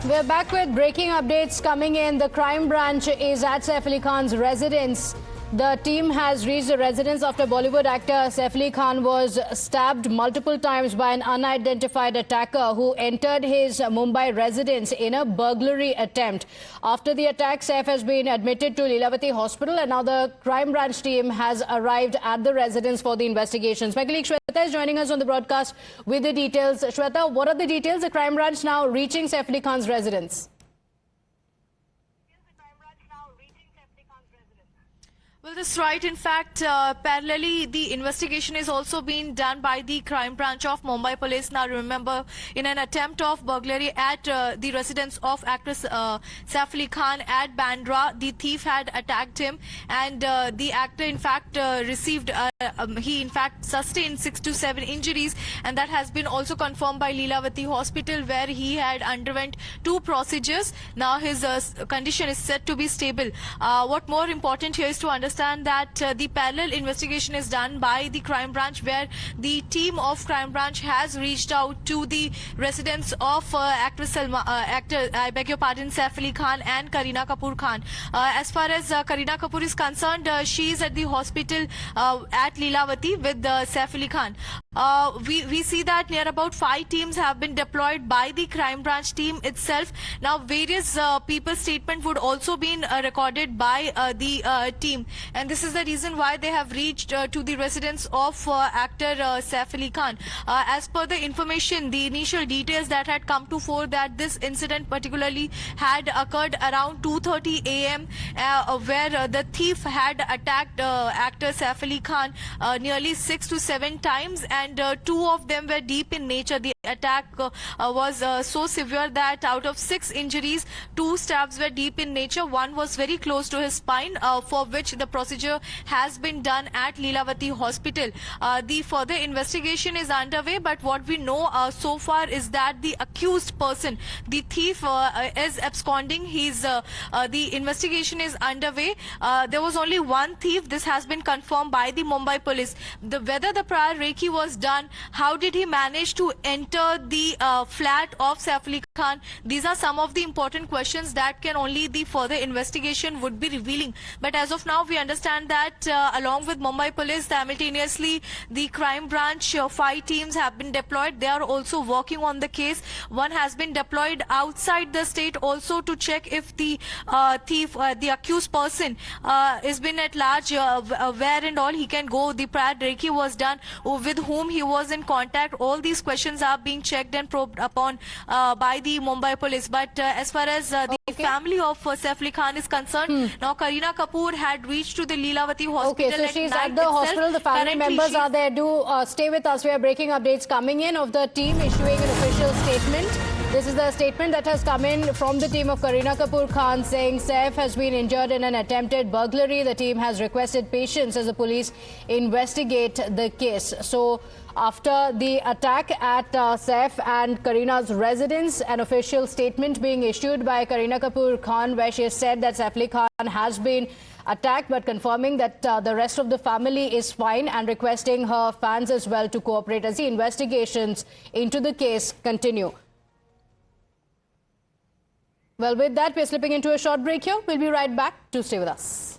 We're back with breaking updates coming in. The crime branch is at Saif Ali Khan's residence. The team has reached the residence after Bollywood actor Saif Ali Khan was stabbed multiple times by an unidentified attacker who entered his Mumbai residence in a burglary attempt. After the attack, Saif has been admitted to Lilavati Hospital, and now the crime branch team has arrived at the residence for the investigations. My colleague Shweta is joining us on the broadcast with the details. Shweta, what are the details? The crime branch now reaching Saif Ali Khan's residence. Well, that's right. In fact, parallelly, the investigation is also being done by the crime branch of Mumbai Police. Now, remember, in an attempt of burglary at the residence of actress Saif Ali Khan at Bandra, the thief had attacked him, and the actor, in fact, he in fact sustained 6 to 7 injuries, and that has been also confirmed by Lilavati Hospital, where he had underwent 2 procedures. Now his condition is said to be stable. What more important here is to understand that the parallel investigation is done by the crime branch, where the team of crime branch has reached out to the residence of Saif Ali Khan and Kareena Kapoor Khan. As far as Kareena Kapoor is concerned, she is at the hospital at Lilavati with Saif Ali Khan. We see that near about 5 teams have been deployed by the crime branch team itself. Now, various people's statement would also be recorded by the team, and this is the reason why they have reached to the residence of actor Saif Ali Khan. As per the information, the initial details that had come to fore, that this incident particularly had occurred around 2:30 a.m. Where the thief had attacked actor Saif Ali Khan nearly 6 to 7 times, and 2 of them were deep in nature. The attack was so severe that out of 6 injuries, 2 stabs were deep in nature. One was very close to his spine, for which the procedure has been done at Lilavati Hospital. The further investigation is underway, but what we know so far is that the accused person, the thief, is absconding. The investigation is underway. There was only one thief. This has been confirmed by the Mumbai police. Whether the prior recce was done, how did he manage to enter the flat of Saif Ali Khan? These are some of the important questions that can only the further investigation would be revealing. But as of now, we understand that along with Mumbai police, simultaneously the crime branch 5 teams have been deployed. They are also working on the case. One has been deployed outside the state also to check if the thief, the accused person, is been at large, where and all he can go, the prior recce was done, with whom he was in contact. All these questions are being checked and probed upon by the Mumbai police. But as far as the family of Saif Ali Khan is concerned, now Kareena Kapoor had reached to the Lilavati Hospital. Okay, so she's at the hospital. The family members are there. Do stay with us. We are breaking updates coming in of the team issuing an official statement. This is the statement that has come in from the team of Kareena Kapoor Khan, saying Saif has been injured in an attempted burglary. The team has requested patience as the police investigate the case. So, after the attack at Saif and Kareena's residence, an official statement being issued by Kareena Kapoor Khan, where she has said that Saif Ali Khan has been attacked, but confirming that the rest of the family is fine, and requesting her fans as well to cooperate as the investigations into the case continue. Well, with that, we're slipping into a short break here. We'll be right back. Do stay with us.